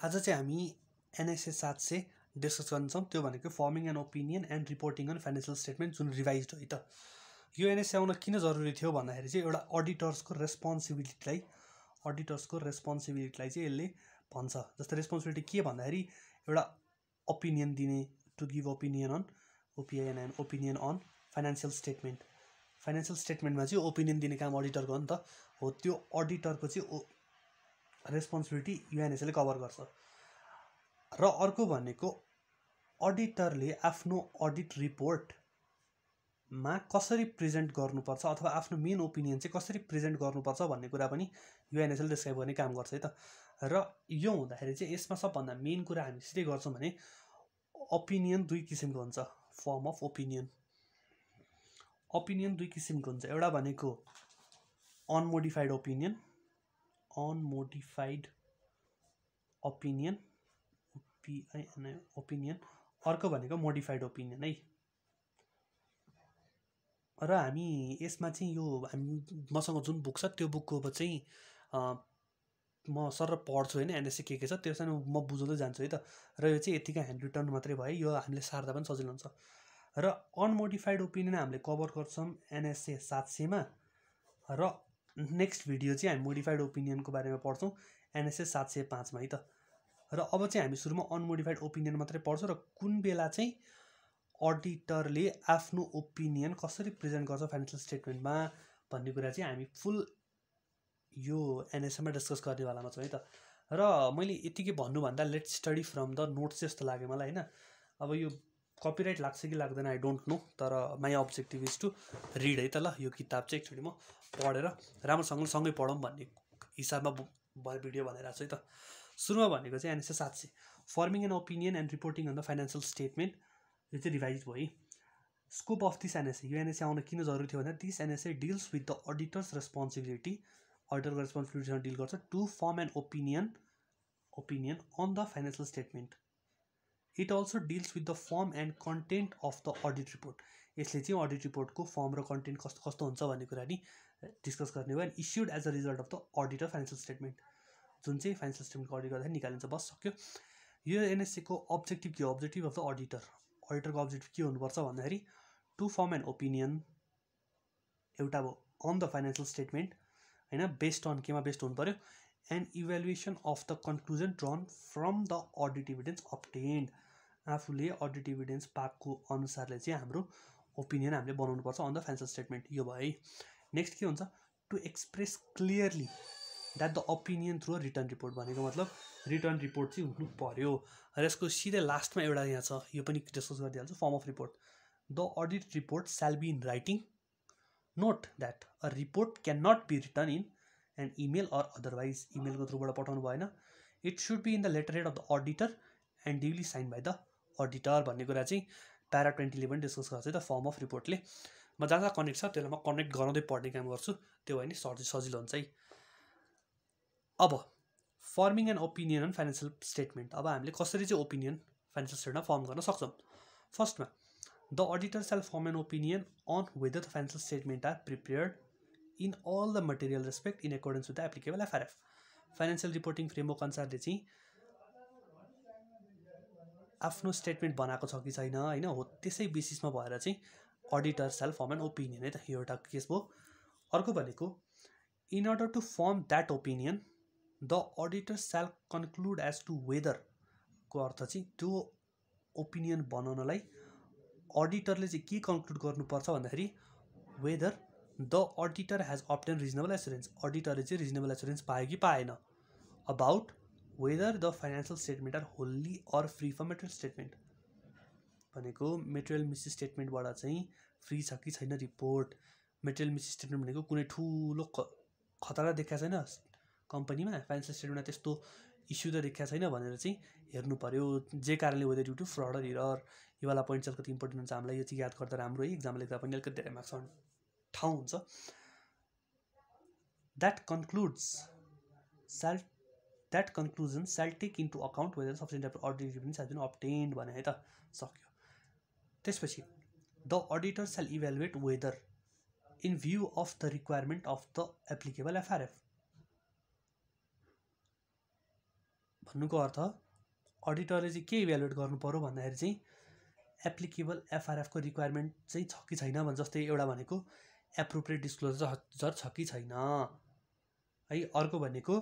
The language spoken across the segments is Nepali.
आज चाहिँ हामी एनएसए 700 डिस्कस गर्छौँ। त्यो भनेको forming an opinion and reporting on financial statement, जुन रिभाइज्ड हो है त। यो एनएसए आउन किन जरुरी थियो भन्दाखेरि चाहिँ एउटा अडिटर्सको रेस्पोन्सिबिलिटीलाई चाहिँ यसले भन्छ। जस्तो रेस्पोन्सिबिलिटी के भन्दाखेरि एउटा ओपिनियन दिने, to give opinion on opinion and opinion on financial स्टेटमेन्टमा चाहिँ ओपिनियन दिने काम अडिटरको हो नि त। हो त्यो अडिटरको चाहिँ रेस्पोन्सिबिलिटी युएनएसएले कभर गर्छ। र अर्को भनेको अडिटरले आफ्नो अडिट रिपोर्टमा कसरी प्रेजेन्ट गर्नुपर्छ अथवा आफ्नो मेन ओपिनियन चाहिँ कसरी प्रेजेन्ट गर्नुपर्छ भन्ने कुरा पनि युएनएसएले डिस्क्राइब गर्ने काम गर्छ है त। र यो हुँदाखेरि चाहिँ यसमा सबभन्दा मेन कुरा हामी सिधै गर्छौँ भने ओपिनियन दुई किसिमको हुन्छ। फर्म अफ ओपिनियन दुई किसिमको हुन्छ। एउटा भनेको अनमोडिफाइड ओपिनियन, अर्को भनेको मोडिफाइड ओपिनियन है। र हामी यसमा चाहिँ यो मसँग जुन बुक छ त्यो बुकको चाहिँ म सर पढ्छु होइन, एनएसए के छ त्यो चाहिँ म बुझाउँदै जान्छु है त। र यो चाहिँ यतिकै ह्यान्ड रिटर्न मात्रै भयो, यो हामीले सार्दा पनि सजिलो हुन्छ। र अनमोडिफाइड ओपिनियन हामीले कभर गर्छौँ एनएसए 700 र नेक्स्ट भिडियो चाहिँ हामी मोडिफाइड ओपिनियनको बारेमा पढ्छौँ एनएसए 705 है त। र अब चाहिँ हामी सुरुमा अनमोडिफाइड ओपिनियन मात्रै पढ्छौँ र कुन बेला चाहिँ अडिटरले आफ्नो ओपिनियन कसरी प्रेजेन्ट गर्छ फाइनेन्सियल स्टेटमेन्टमा भन्ने कुरा चाहिँ हामी फुल यो एनएसएमा डिस्कस गर्नेवालामा छौँ है त। र मैले यतिकै भन्नुभन्दा let's study from the notes जस्तो लाग्यो मलाई होइन। अब यो कपिराइट लाग्छ कि लाग्दैन आई डोन्ट नो, तर my objective is to read है त। ल यो किताब चाहिँ एकचोटि म पढेर राम्रोसँगले सँगै पढौँ भन्ने हिसाबमा भिडियो बनाइरहेको छु है त। सुरुमा भनेको चाहिँ NSA 700 forming an opinion and reporting on the financial statement, यो चाहिँ रिभाइज भयो है। स्कोप अफ दिस एनएसए, यो एनएसए आउन किन जरुरी थियो भन्दा this NSA deals with the auditor's responsibility, अडिटरको रेस्पोन्सिबिलिटीसँग डिल गर्छ to form an opinion on the financial statement. It also deals with the form and content of the audit report, यसले चाहिँ अडिट रिपोर्टको फर्म र कन्टेन्ट कस्तो कस्तो हुन्छ भन्ने कुरा नि डिस्कस गर्ने भयो। And issued as a result of the auditor financial statement, जुन चाहिँ फाइनेन्सियल स्टेटमेन्टको अडिट गर्दाखेरि निकालिन्छ। बस सक्यो। यो एनएसएको अब्जेक्टिभ के हो? अब्जेक्टिभ अफ द अडिटरको अब्जेक्टिभ के हुनुपर्छ भन्दाखेरि टु फर्म एन ओपिनियन, एउटा भयो अन द फाइनेन्सियल स्टेटमेन्ट होइन, बेस्ड अन केमा बेस्ड हुनु पऱ्यो, and evaluation of the conclusion drawn from the audit evidence obtained, आफूले अडिट इभिडेन्स पाएको अनुसारले चाहिँ हाम्रो ओपिनियन हामीले बनाउनुपर्छ अन द फाइनेन्सियल स्टेटमेन्ट। यो भयो है। नेक्स्ट के हुन्छ? To express clearly that the opinion through a written report, भनेको मतलब रिटर्न रिपोर्ट चाहिँ हुनु पर्यो। र यसको सिधै लास्टमा एउटा यहाँ छ, यो पनि डिस्कस गरिदिइहाल्छु। Form of report, the audit report shall be in writing, note that a report can not be written in an email or otherwise, इमेलको थ्रुबाट पठाउनु भएन। It should be in the letter head of the auditor and duly sign by the auditor भन्ने कुरा चाहिँ प्यारा 20ले पनि डिस्कस गर्छ है त फर्म अफ रिपोर्टले। म जहाँ जहाँ कनेक्ट छ त्यसलाई म कनेक्ट गराउँदै पढ्ने काम गर्छु, त्यो भयो नि सजिलो हुन्छ है। अब forming an opinion on financial statement, अब हामीले कसरी चाहिँ ओपिनियन फाइनेन्सियल स्टेटमेन्टमा फर्म गर्न सक्छौँ। फर्स्टमा the auditor shall form an opinion on whether the financial statement are prepared in all the material respect in accordance with the applicable FRF. Financial reporting framework अनुसारले चाहिँ आफ्नो स्टेटमेन्ट बनाएको छ कि छैन होइन, हो त्यसै बेसिसमा भएर चाहिँ auditor shall form an opinion है त। यो एउटा केस भयो। अर्को भनेको in order to form that opinion the auditor shall conclude as to whether, को अर्थ चाहिँ त्यो ओपिनियन बनाउनलाई अडिटरले चाहिँ के कन्क्लुड गर्नुपर्छ भन्दाखेरि whether the auditor has obtain reasonable assurance, अडिटरले चाहिँ रिजनेबल एसुरेन्स पायो कि पाएन about whether the financial statement are wholly or free from material statement, भनेको मेटेरियल मिस स्टेटमेन्टबाट चाहिँ फ्री छ कि छैन रिपोर्ट। मेटेरियल मिस स्टेटमेन्ट भनेको कुनै ठुलो खतरा देखाएको छैन कम्पनीमा, फाइनेन्सियल स्टेटमेन्टमा त्यस्तो इस्यु त देखाएको छैन भनेर चाहिँ हेर्नु पऱ्यो। जे कारणले whether due to fraud or error, यो वाला पोइन्ट चाहिँ अलिकति इम्पोर्टेन्ट हुन्छ, हामीलाई यो चाहिँ याद गर्दा राम्रो है, इक्जाम लेख्दा पनि अलिकति धेरै मार्क्स आउने ठाउँ हुन्छ। That conclusion shall take into account whether sufficient audit evidence has been obtained भने है त, सक्यो। त्यसपछि the auditor shall evaluate whether in view of the requirement of the applicable FRF, भन्नुको अर्थ अडिटरले चाहिँ के इभ्यालुएट गर्नु पर्यो भन्दाखेरि चाहिँ एप्लिकेबल एफआरएफको रिक्वायरमेन्ट चाहिँ छ कि छैन भने, जस्तै एउटा भनेको एप्रोप्रिएट डिस्क्लोजर छ कि छैन है, अर्को भनेको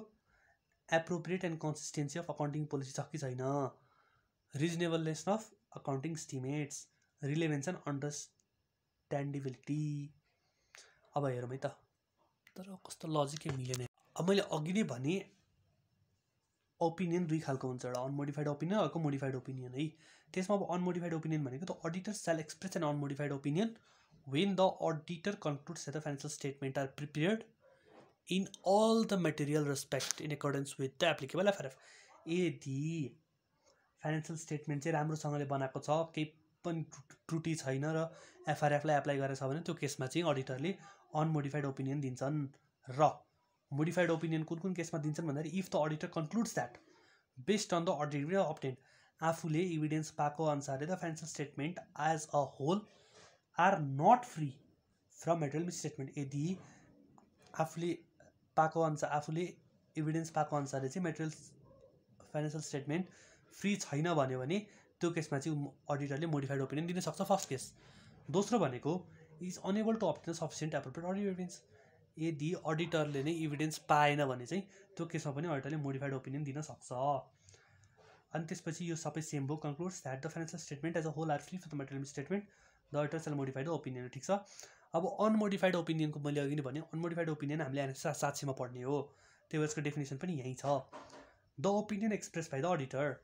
appropriate and consistency of accounting policy छ कि छैन, reasonableness of accounting स्टिमेट्स, relevance and अन्डरस्ट्यान्डेबिलिटी। अब हेरौँ है त, तर कस्तो लजिकै मिलेन। अब मैले अघि नै भने ओपिनियन दुई खालको हुन्छ, एउटा अनमोडिफाइड ओपिनियन, अर्को मोडिफाइड ओपिनियन है। त्यसमा अब अनमोडिफाइड ओपिनियन भनेको त auditor shall express an unmodified opinion when the auditor concludes that the financial statements are prepared in all the material respect in accordance with the applicable FRF। यदि फाइनेन्सियल स्टेटमेन्ट चाहिँ राम्रोसँगले बनाएको छ, केही पनि त्रुटि छैन र एफआरएफलाई एप्लाई गरेको छ भने त्यो केसमा चाहिँ अडिटरले अनमोडिफाइड ओपिनियन दिन्छन्। र मोडिफाइड ओपिनियन कुन कुन केसमा दिन्छन् भन्दाखेरि if the auditor concludes that based on the audit obtain, आफूले इभिडेन्स पाएको अनुसारले the financial statement as a whole are not free from material misstatement. यदि आफूले पाएको अनुसार, आफूले इभिडेन्स पाएको अनुसारले चाहिँ मेटेरियल फाइनेन्सियल स्टेटमेन्ट फ्री छैन भन्यो भने त्यो केसमा चाहिँ अडिटरले मोडिफाइड ओपिनियन दिन सक्छ, फर्स्ट केस। दोस्रो भनेको is unable to obtain sufficient appropriate audit evidence. यदि अडिटरले नै इभिडेन्स पाएन भने चाहिँ त्यो केसमा पनि अडिटरले मोडिफाइड ओपिनियन दिन सक्छ। अनि त्यसपछि यो सबै सेम भयो, concludes that the financial statement as a whole are free from the material misstatement, the auditor shall modified opinion. ठिक छ। अब अनमोडिफाइड ओपिनियनको मैले अघि नै भने, अनमोडिफाइड ओपिनियन हामीले एनएस 700 पढ्ने हो, त्यही भएर यसको डेफिनेसन पनि यहीँ छ। The opinion express by the auditor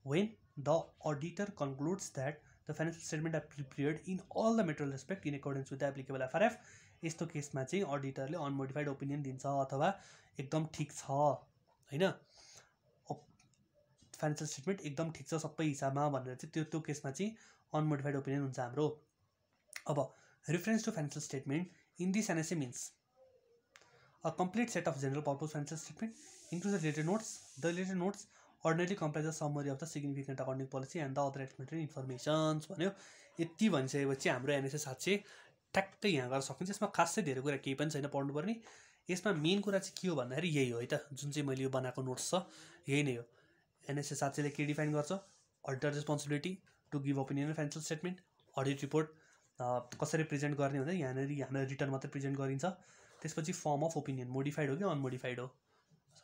when the auditor concludes that the financial statement are prepared in all the material respect in accordance with the applicable FRF। यस्तो केसमा चाहिँ अडिटरले अनमोडिफाइड ओपिनियन दिन्छ अथवा एकदम ठिक छ हैन, फाइनेन्सियल स्टेटमेन्ट एकदम ठिक छ सबै हिसाबमा भनेर चाहिँ त्यो केसमा चाहिँ अनमोडिफाइड ओपिनियन हुन्छ हाम्रो। अब reference to financial statement in this NSA means a complete set of general purpose financial statement include the related notes. The related notes ordinarily comprise a summary of the significant accounting policy and the other explanatory informations भन्यो। यति भनिसकेपछि हाम्रो एनएसए 700 ठ्याक्कै यहाँ गर्न सकिन्छ। यसमा खासै धेरै कुरा केही पनि छैन पढ्नुपर्ने। यसमा मेन कुरा चाहिँ के हो भन्दाखेरि यही हो है त, जुन चाहिँ मैले यो बनाएको नोट्स छ यही नै हो। एनएसए 700 ले के डिफाइन गर्छ, auditor responsibility to give opinion on financial statement, audit report कसरी प्रेजेन्ट गर्ने भन्दा यहाँनिर हाम्रो रिटर्न मात्रै प्रेजेन्ट गरिन्छ। त्यसपछि फर्म अफ ओपिनियन मोडिफाइड हो कि अनमोडिफाइड हो,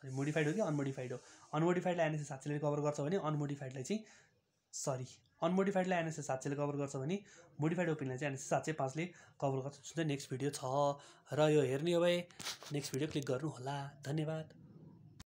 मोडिफाइड हो कि अनमोडिफाइड हो। अनमोडिफाइडलाई एनएसए 700 ले कभर गर्छ भने अनमोडिफाइडलाई चाहिँ अनमोडिफाइडलाई एनएसए 700 ले कभर गर्छ भने मोडिफाइड ओपिनियनलाई चाहिँ एनएसए 705 ले कभर गर्छ, जुन चाहिँ नेक्स्ट भिडियो छ। र यो हेर्ने हो भए नेक्स्ट भिडियो क्लिक गर्नु होला। धन्यवाद।